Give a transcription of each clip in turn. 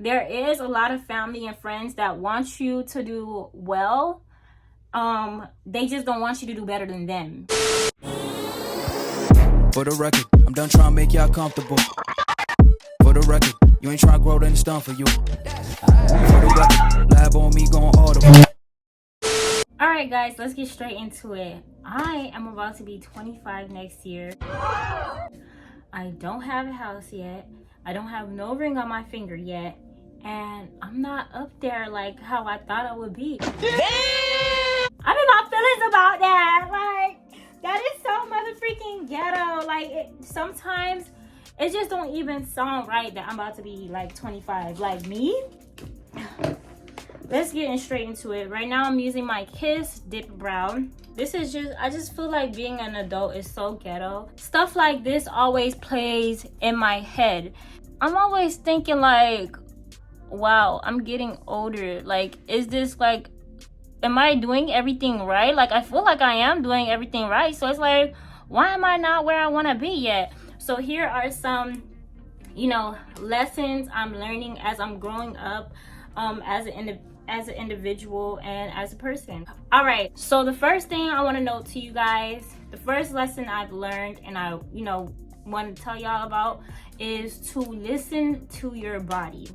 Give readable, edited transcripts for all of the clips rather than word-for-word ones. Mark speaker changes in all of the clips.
Speaker 1: there is a lot of family and friends that want you to do well. They just don't want you to do better than them.
Speaker 2: For the record, I'm done trying to make y'all comfortable. For the record, you ain't trying to grow, then it's done for you. For the record, lab on me going audible.
Speaker 1: Alright guys, let's get straight into it. I am about to be 25 next year. I don't have a house yet. I don't have no ring on my finger yet. And I'm not up there like how I thought I would be. I'm in my feelings about that. Like, that is so motherfreaking ghetto. Like, sometimes it just don't even sound right that I'm about to be like 25. Like me? Let's get straight into it. Right now I'm using my Kiss Dip Brow. This is just, I just feel like being an adult is so ghetto. Stuff like this always plays in my head. I'm always thinking like, wow, I'm getting older. Like, is this like, am I doing everything right? Like, I feel like I am doing everything right. So it's like, why am I not where I want to be yet? So here are some, you know, lessons I'm learning as I'm growing up, as an individual and as a person. All right, so the first thing I want to note to you guys, the first lesson I've learned and I, you know, want to tell y'all about is to listen to your body.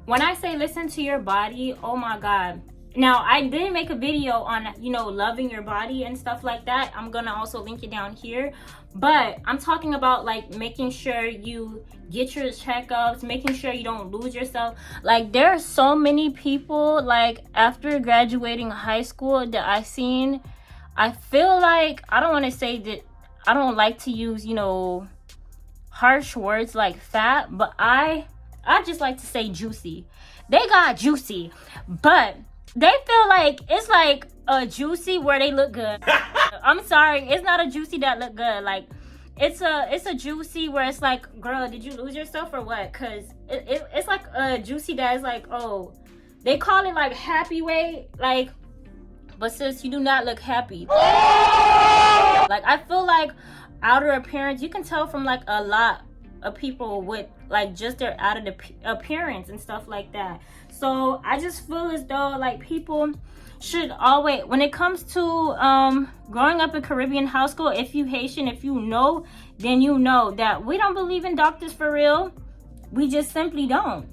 Speaker 1: When I say listen to your body, oh my God. Now, I did make a video on, you know, loving your body and stuff like that. I'm gonna also link it down here. But I'm talking about like making sure you get your checkups, making sure you don't lose yourself. Like, there are so many people, like, after graduating high school that I've seen, I feel like, I don't want to say that, I don't like to use, you know, harsh words like fat, but I just like to say juicy. They got juicy, but they feel like it's like a juicy where they look good. I'm sorry, it's not a juicy that look good. Like, it's a juicy where it's like, girl, did you lose yourself or what? Cause it's like a juicy that is like, oh, they call it like happy weight, like, but sis, you do not look happy. Like, I feel like outer appearance, you can tell from like a lot of people with like just their outer appearance and stuff like that. So I just feel as though like people should always, when it comes to growing up in Caribbean household, if you Haitian, if you know, then you know that we don't believe in doctors for real. We just simply don't.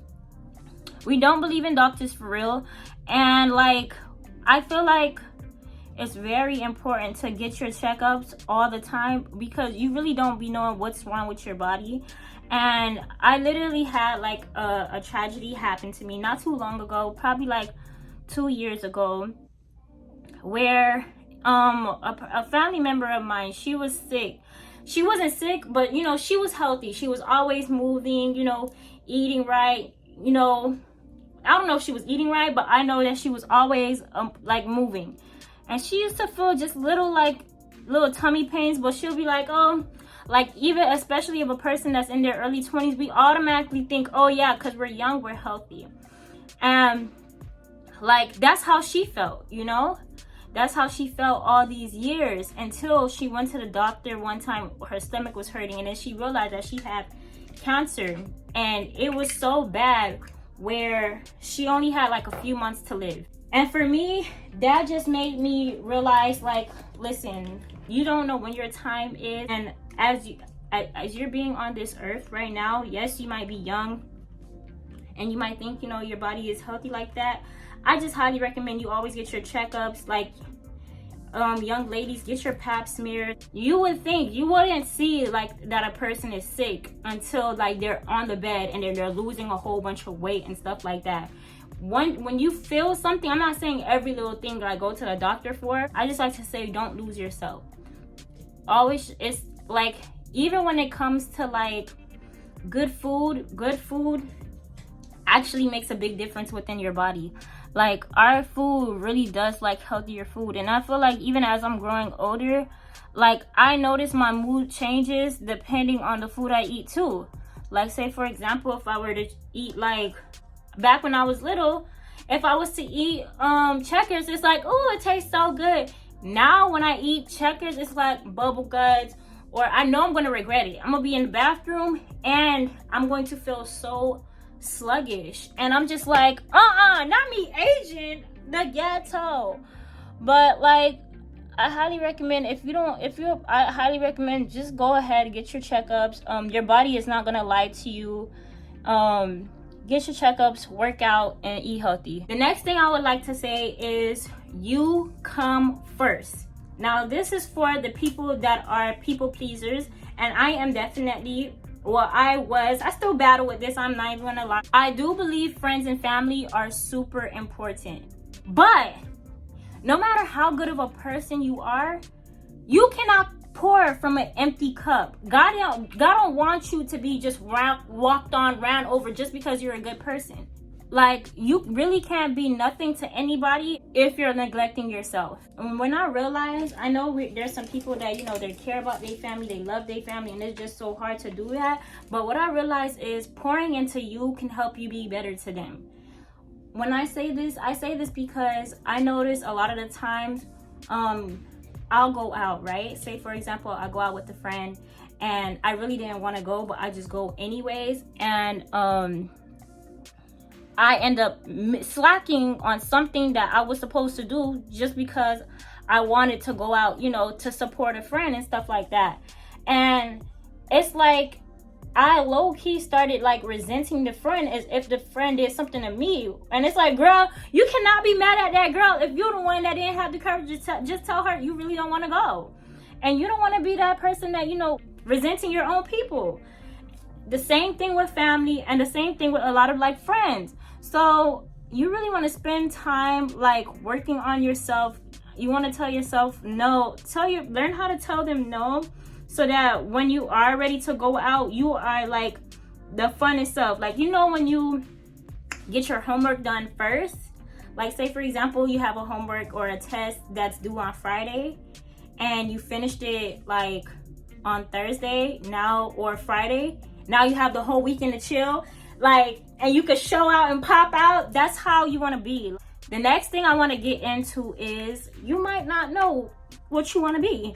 Speaker 1: We don't believe in doctors for real. And like, I feel like it's very important to get your checkups all the time, because you really don't be knowing what's wrong with your body. And I literally had like a tragedy happen to me not too long ago, probably like 2 years ago, where a family member of mine, she was sick. She wasn't sick, but you know, she was healthy. She was always moving, you know, eating right, you know. I don't know if she was eating right, but I know that she was always like moving. And she used to feel just little tummy pains, but she'll be like, oh, like, even especially of a person that's in their early 20s, we automatically think, oh yeah, because we're young, we're healthy. And like, that's how she felt, you know? That's how she felt all these years, until she went to the doctor one time. Her stomach was hurting, and then she realized that she had cancer, and it was so bad where she only had like a few months to live. And for me, that just made me realize, like, listen, you don't know when your time is. And as you're being on this earth right now, yes, you might be young and you might think, you know, your body is healthy like that. I just highly recommend you always get your checkups. Like, young ladies, get your pap smear. You would think, you wouldn't see like that a person is sick until like they're on the bed and they're losing a whole bunch of weight and stuff like that. When you feel something, I'm not saying every little thing that I go to the doctor for. I just like to say, don't lose yourself. Always, it's like, even when it comes to like good food actually makes a big difference within your body. Like, our food really does like healthier food. And I feel like even as I'm growing older, like, I notice my mood changes depending on the food I eat too. Like, say for example, if I were to eat, like, back when I was little, if I was to eat Checkers, it's like, oh, it tastes so good. Now when I eat Checkers, it's like bubble guts, or I know I'm gonna regret it. I'm gonna be in the bathroom and I'm going to feel so sluggish. And I'm just like, not me aging, the ghetto. But like, I highly recommend, I highly recommend just go ahead and get your checkups. Your body is not gonna lie to you. Get your checkups, work out, and eat healthy. The next thing I would like to say is you come first. Now, this is for the people that are people pleasers, and I am definitely, I still battle with this, I'm not even gonna lie. I do believe friends and family are super important, but no matter how good of a person you are, you cannot pour from an empty cup. God don't want you to be just walked on, ran over just because you're a good person. Like, you really can't be nothing to anybody if you're neglecting yourself. And when I realized, I know there's some people that, you know, they care about their family, they love their family, and it's just so hard to do that. But what I realized is pouring into you can help you be better to them. When I say this because I notice a lot of the times, I'll go out, right? Say, for example, I go out with a friend and I really didn't want to go, but I just go anyways. And I end up slacking on something that I was supposed to do just because I wanted to go out, you know, to support a friend and stuff like that. And it's like, I low-key started like resenting the friend as if the friend did something to me. And it's like, girl, you cannot be mad at that girl if you're the one that didn't have the courage to just tell her you really don't want to go. And you don't want to be that person that, you know, resenting your own people. The same thing with family, and the same thing with a lot of like friends. So you really want to spend time like working on yourself. You want to tell yourself no. Learn how to tell them no, so that when you are ready to go out, you are like the fun itself. Like, you know, when you get your homework done first, like say for example, you have a homework or a test that's due on Friday and you finished it like on Thursday now or Friday. Now you have the whole weekend to chill, like, and you could show out and pop out. That's how you want to be. The next thing I want to get into is you might not know what you want to be.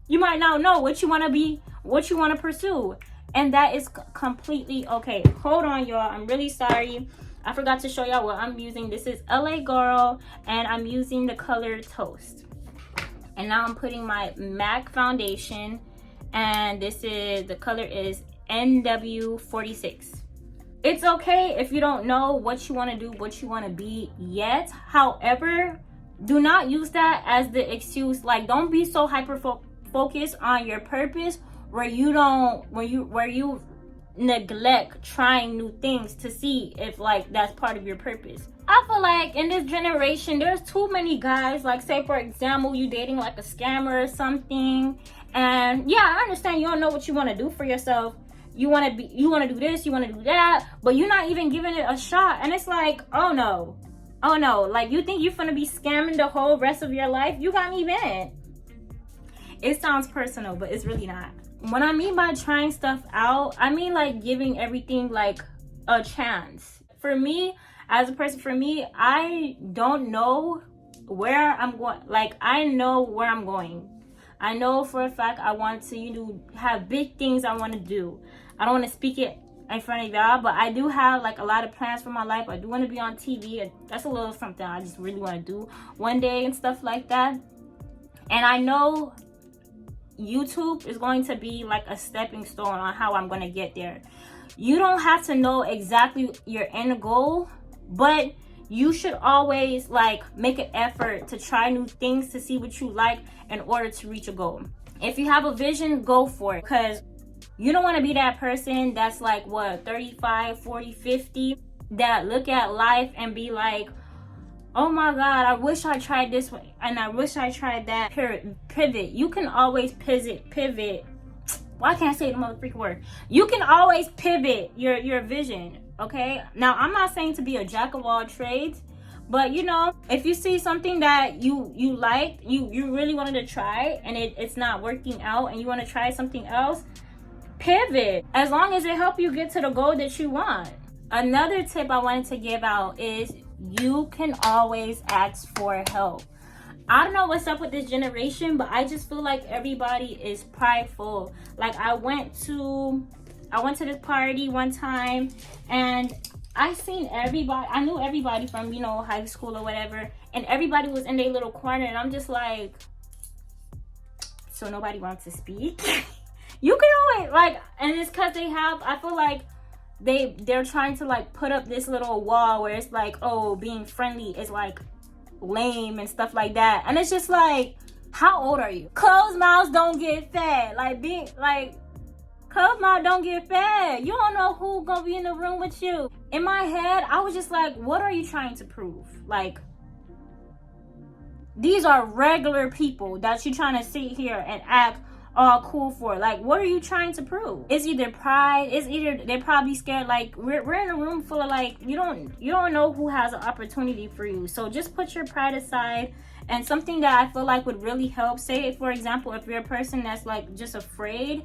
Speaker 1: You might not know what you want to be, what you want to pursue. And that is completely okay. Hold on, y'all. I'm really sorry. I forgot to show y'all what I'm using. This is LA Girl, and I'm using the color Toast. And now I'm putting my MAC foundation, and the color is NW46. It's okay if you don't know what you want to do, what you want to be yet. However, do not use that as the excuse. Like, don't be so focus on your purpose where you neglect trying new things to see if like that's part of your purpose. I feel like in this generation there's too many guys, like say for example you dating like a scammer or something, and yeah, I understand you don't know what you want to do for yourself. You want to do this, you want to do that, but you're not even giving it a shot. And it's like, oh no, like you think you're gonna be scamming the whole rest of your life? You got me bent. It sounds personal, but it's really not. When I mean by trying stuff out, I mean like giving everything like a chance. For me, as a person, I don't know where I'm going. Like, I know where I'm going. I know for a fact I want to, you know, have big things I want to do. I don't want to speak it in front of y'all, but I do have like a lot of plans for my life. I do want to be on TV. That's a little something I just really want to do one day and stuff like that. And I know YouTube is going to be like a stepping stone on how I'm going to get there. You don't have to know exactly your end goal, but you should always like make an effort to try new things to see what you like in order to reach a goal. If you have a vision, go for it, because you don't want to be that person that's like 35, 40, 50 that look at life and be like, oh my god, I wish I tried this way and I wish I tried that. Pivot. You can always pivot. Why can't I say the motherfucking word? You can always pivot your vision, okay? Now, I'm not saying to be a jack of all trades, but you know, if you see something that you like, you really wanted to try and it's not working out and you want to try something else, pivot. As long as it helps you get to the goal that you want. Another tip I wanted to give out is you can always ask for help. I don't know what's up with this generation, but I just feel like everybody is prideful. Like, I went to I went to this party one time and I seen everybody. I knew everybody from, you know, high school or whatever, and everybody was in their little corner, and I'm just like, so nobody wants to speak. You can always like, and it's because they have, I feel like they're trying to like put up this little wall where it's like, oh, being friendly is like lame and stuff like that. And it's just like, how old are you? Closed mouths don't get fed. Like, being like, closed mouth don't get fed. You don't know who gonna be in the room with you. In my head, I was just like, what are you trying to prove? Like, these are regular people that you're trying to sit here and act all cool for. Like, what are you trying to prove? It's either pride, it's either they're probably scared. Like, we're in a room full of like, you don't know who has an opportunity for you. So just put your pride aside. And something that I feel like would really help, say for example, if you're a person that's like just afraid,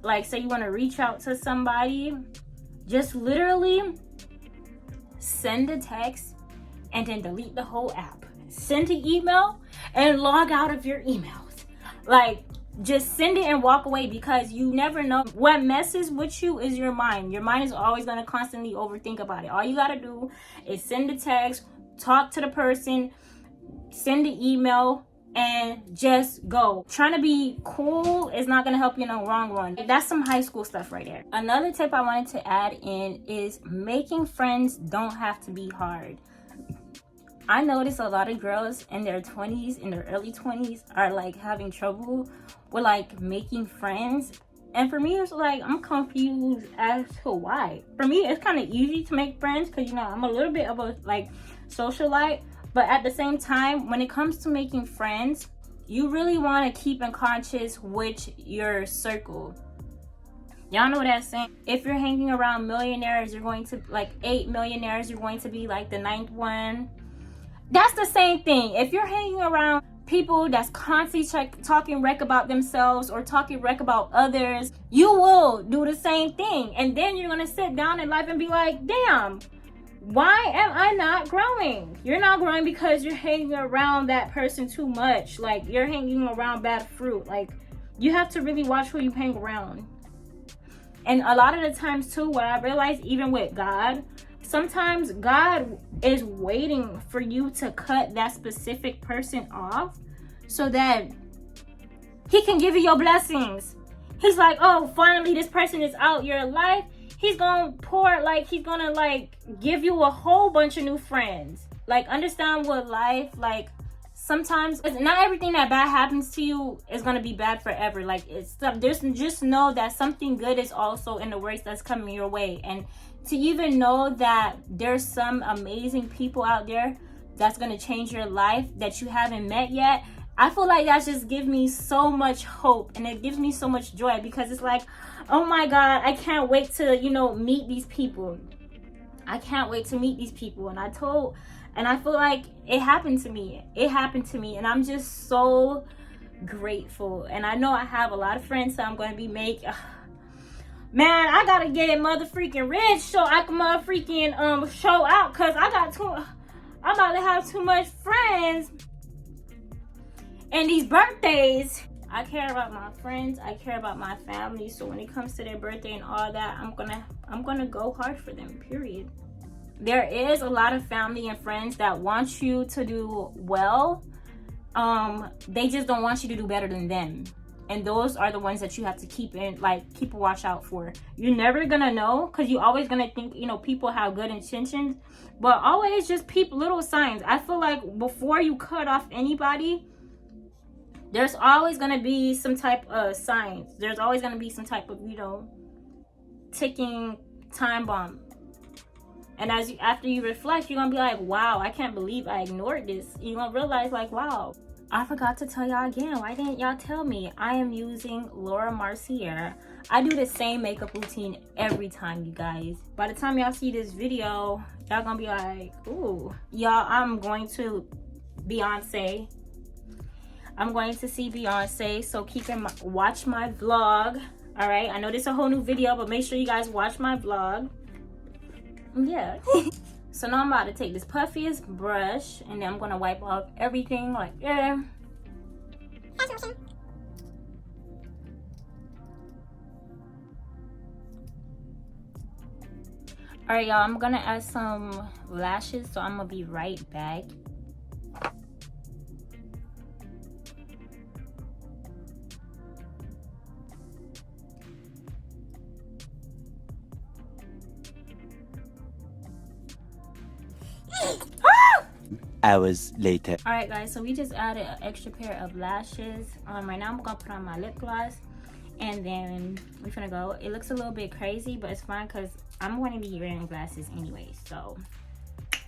Speaker 1: like say you want to reach out to somebody, just literally send a text and then delete the whole app. Send an email and log out of your emails. Like, just send it and walk away, because you never know. What messes with you is your mind. Your mind is always going to constantly overthink about it. All you got to do is send a text, talk to the person, send an email, and just go. Trying to be cool is not going to help you in the long run. That's some high school stuff right there. Another tip I wanted to add in is making friends don't have to be hard. I notice a lot of girls in their 20s, in their early 20s, are like having trouble with like making friends. And for me, it's like, I'm confused as to why. For me, it's kind of easy to make friends because, you know, I'm a little bit of a like socialite. But at the same time, when it comes to making friends, you really want to keep in conscious with your circle. Y'all know what I'm saying? If you're hanging around millionaires, you're going to like 8 millionaires, you're going to be like the 9th one. That's the same thing. If you're hanging around people that's constantly talking wreck about themselves or talking wreck about others, you will do the same thing. And then you're going to sit down in life and be like, damn, why am I not growing? You're not growing because you're hanging around that person too much. Like, you're hanging around bad fruit. Like, you have to really watch who you hang around. And a lot of the times too, what I realized, even with God, sometimes God is waiting for you to cut that specific person off so that he can give you your blessings. He's like, oh, finally this person is out your life. He's gonna pour, like, he's gonna like give you a whole bunch of new friends. Like, understand what life, like, sometimes not everything that bad happens to you is gonna be bad forever. Like, there's just know that something good is also in the works that's coming your way. And to even know that there's some amazing people out there that's gonna change your life that you haven't met yet, I feel like that just gives me so much hope, and it gives me so much joy, because it's like, oh my God, I can't wait to, you know, meet these people. I can't wait to meet these people. And I feel like it happened to me. It happened to me, and I'm just so grateful. And I know I have a lot of friends that I'm going to be making. Man, I gotta get motherfreaking rich so I can motherfreaking show out, cause I'm about to have too much friends. And these birthdays, I care about my friends, I care about my family. So when it comes to their birthday and all that, I'm gonna go hard for them, period. There is a lot of family and friends that want you to do well. They just don't want you to do better than them. And those are the ones that you have to keep a watch out for. You're never gonna know, because you're always gonna think, you know, people have good intentions, but always just peep little signs. I feel like before you cut off anybody, there's always gonna be some type of signs. There's always gonna be some type of, you know, ticking time bomb. And after you reflect, you're gonna be like, wow, I can't believe I ignored this. You're gonna realize, like, wow, I forgot to tell y'all again. Why didn't y'all tell me? I am using Laura Mercier. I do the same makeup routine every time, you guys. By the time y'all see this video, y'all gonna be like, ooh. Y'all, I'm going to Beyonce. I'm going to see Beyonce. So watch my vlog. All right. I know this is a whole new video, but make sure you guys watch my vlog. Yeah. So now I'm about to take this puffiest brush, and then I'm gonna wipe off everything like there. All right, y'all, I'm gonna add some lashes, so I'm gonna be right back.
Speaker 3: Hours later.
Speaker 1: All right, guys, so we just added an extra pair of lashes. Right now I'm gonna put on my lip gloss, and then we're gonna go. It looks a little bit crazy, but it's fine because I'm going to be wearing glasses anyway, so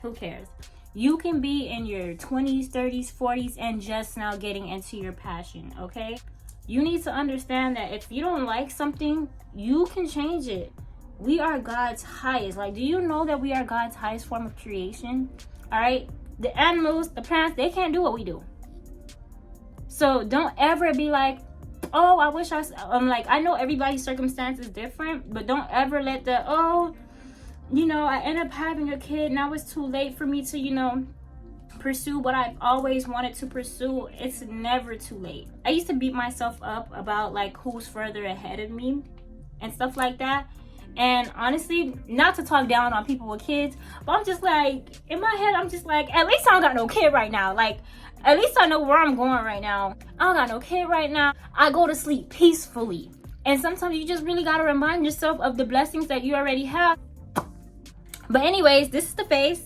Speaker 1: who cares? You can be in your 20s, 30s, 40s, and just now getting into your passion, okay? You need to understand that if you don't like something, you can change it. We are God's highest. Like, do you know that we are God's highest form of creation? All right? The animals, the plants, they can't do what we do. So don't ever be like, oh, I wish I'm like, I know everybody's circumstance is different, but don't ever let the, oh, you know, I end up having a kid, now it's too late for me to, you know, pursue what I've always wanted to pursue. It's never too late. I used to beat myself up about like who's further ahead of me and stuff like that. And honestly, not to talk down on people with kids, but I'm just like, in my head, I'm just like, at least I don't got no kid right now. Like, at least I know where I'm going right now. I don't got no kid right now. I go to sleep peacefully. And sometimes you just really got to remind yourself of the blessings that you already have. But anyways, this is the face.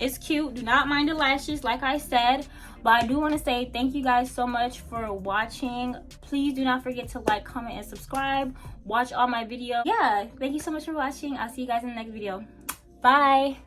Speaker 1: It's cute. Do not mind the lashes, like I said. But I do want to say thank you guys so much for watching. Please do not forget to like, comment, and subscribe. Watch all my videos. Yeah, thank you so much for watching. I'll see you guys in the next video. Bye.